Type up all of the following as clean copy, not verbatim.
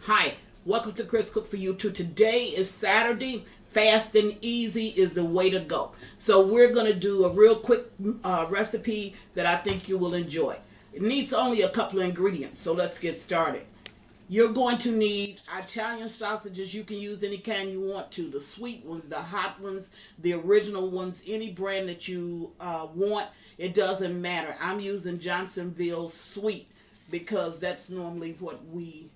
Hi, welcome to Chris Cook for YouTube. Today is Saturday. Fast and easy is the way to go. So we're going to do a real quick recipe that I think you will enjoy. It needs only a couple of ingredients, so let's get started. You're going to need Italian sausages. You can use any kind you want to. The sweet ones, the hot ones, the original ones, any brand that you want. It doesn't matter. I'm using Johnsonville Sweet because that's normally what we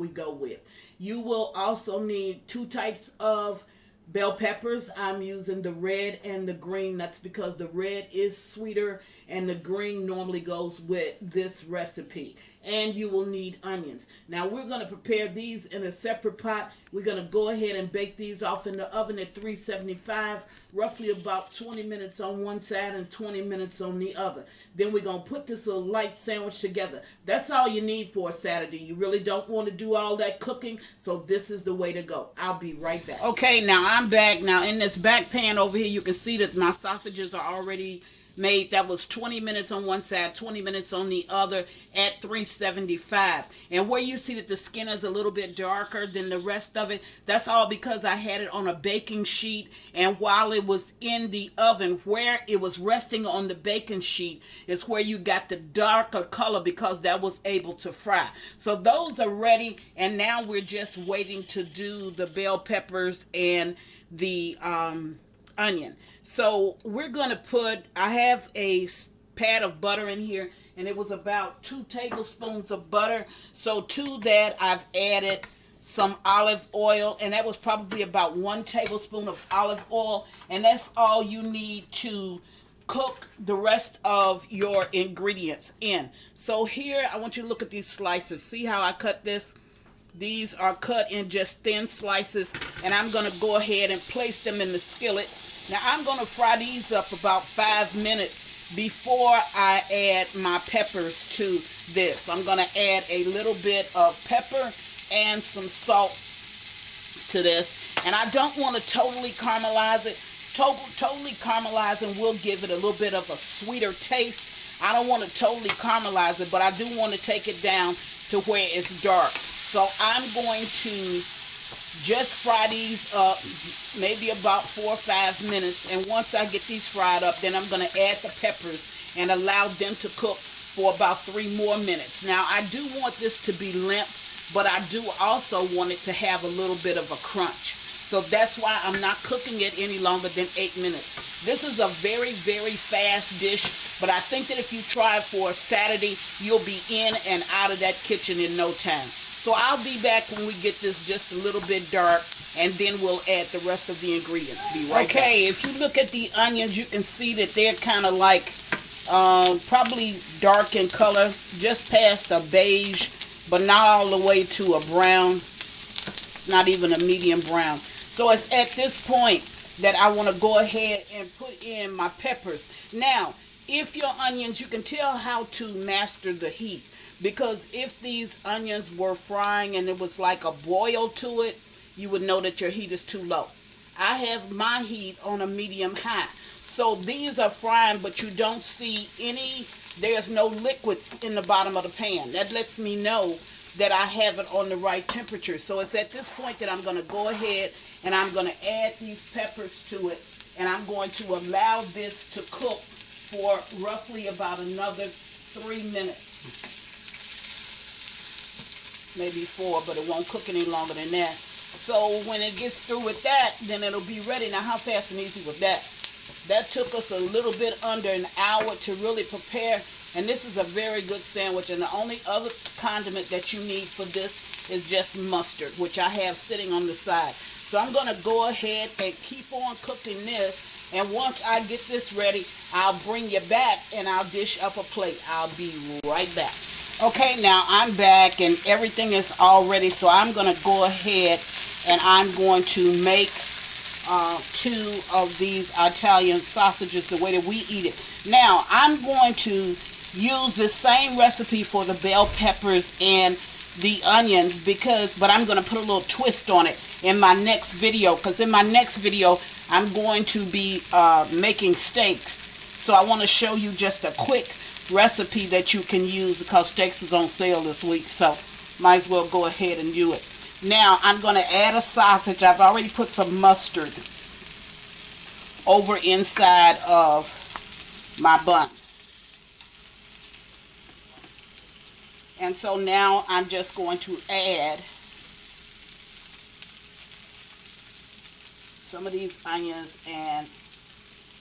go with. You will also need two types of bell peppers. I'm using the red and the green. That's because the red is sweeter and the green normally goes with this recipe. And you will need onions. Now we're going to prepare these in a separate pot. We're going to go ahead and bake these off in the oven at 375, roughly about 20 minutes on one side and 20 minutes on the other. Then we're going to put this little light sandwich together. That's all you need for a Saturday. You really don't want to do all that cooking, so this is the way to go. I'll be right back. Okay, now I'm back. Now in this back pan over here, you can see that my sausages are already made. That was 20 minutes on one side, 20 minutes on the other at 375. And where you see that the skin is a little bit darker than the rest of it, that's all because I had it on a baking sheet, and while it was in the oven, where it was resting on the baking sheet is where you got the darker color because that was able to fry. So those are ready, and now we're just waiting to do the bell peppers and the onion. So we're going to put, I have a pat of butter in here, and it was about 2 tablespoons of butter. So to that I've added some olive oil, and that was probably about 1 tablespoon of olive oil, and that's all you need to cook the rest of your ingredients in. So here I want you to look at these slices. See how I cut this? These are cut in just thin slices, and I'm going to go ahead and place them in the skillet. Now I'm going to fry these up about 5 minutes before I add my peppers to this. I'm going to add a little bit of pepper and some salt to this. And I don't want to totally caramelize it. Totally caramelizing will give it a little bit of a sweeter taste. I don't want to totally caramelize it, but I do want to take it down to where it's dark. So I'm going to just fry these up maybe about 4 or 5 minutes, and once I get these fried up, then I'm going to add the peppers and allow them to cook for about 3 more minutes. Now I do want this to be limp, but I do also want it to have a little bit of a crunch. So that's why I'm not cooking it any longer than 8 minutes. This is a very, very fast dish, but I think that if you try it for a Saturday, you'll be in and out of that kitchen in no time. So I'll be back when we get this just a little bit dark, and then we'll add the rest of the ingredients. Be right back. Okay, if you look at the onions, you can see that they're kind of like probably dark in color, just past a beige, but not all the way to a brown, not even a medium brown. So it's at this point that I want to go ahead and put in my peppers. Now, if your onions, you can tell how to master the heat. Because if these onions were frying and it was like a boil to it, you would know that your heat is too low. I have my heat on a medium high. So these are frying, but you don't see any, there's no liquids in the bottom of the pan. That lets me know that I have it on the right temperature. So it's at this point that I'm going to go ahead and I'm going to add these peppers to it. And I'm going to allow this to cook for roughly about another 3 minutes. Maybe 4, but it won't cook any longer than that. So when it gets through with that, then it'll be ready. Now how fast and easy was that? That took us a little bit under an hour to really prepare, and this is a very good sandwich. And the only other condiment that you need for this is just mustard, which I have sitting on the side. So I'm going to go ahead and keep on cooking this, and once I get this ready, I'll bring you back and I'll dish up a plate. I'll be right back. Okay, now I'm back and everything is all ready, so I'm going to go ahead and I'm going to make 2 of these Italian sausages the way that we eat it. Now, I'm going to use the same recipe for the bell peppers and the onions but I'm going to put a little twist on it in my next video, because in my next video I'm going to be making steaks. So I want to show you just a quick recipe that you can use because steaks was on sale this week, so might as well go ahead and do it. Now I'm going to add a sausage. I've already put some mustard over inside of my bun. And so now I'm just going to add some of these onions and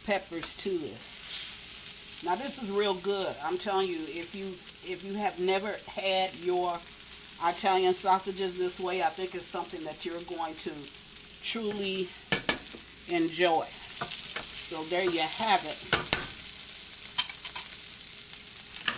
peppers to this. Now this is real good. I'm telling you, if you have never had your Italian sausages this way, I think it's something that you're going to truly enjoy. So there you have it.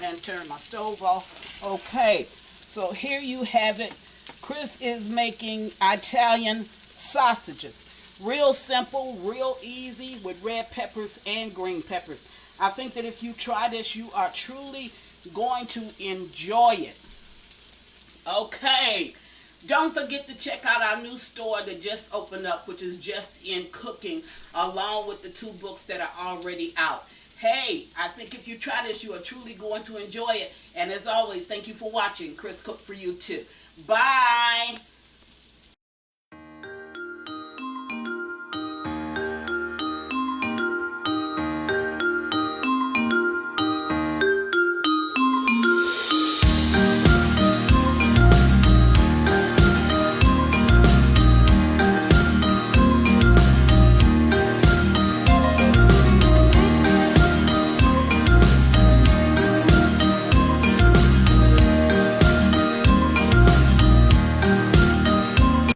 And turn my stove off. Okay, so here you have it. Chris is making Italian sausages. Real simple, real easy with red peppers and green peppers. I think that if you try this, you are truly going to enjoy it. Okay, don't forget to check out our new store that just opened up, which is Just in Cooking, along with the 2 books that are already out. Hey, I think if you try this, you are truly going to enjoy it. And as always, thank you for watching. Chris Cook for You Too. Bye.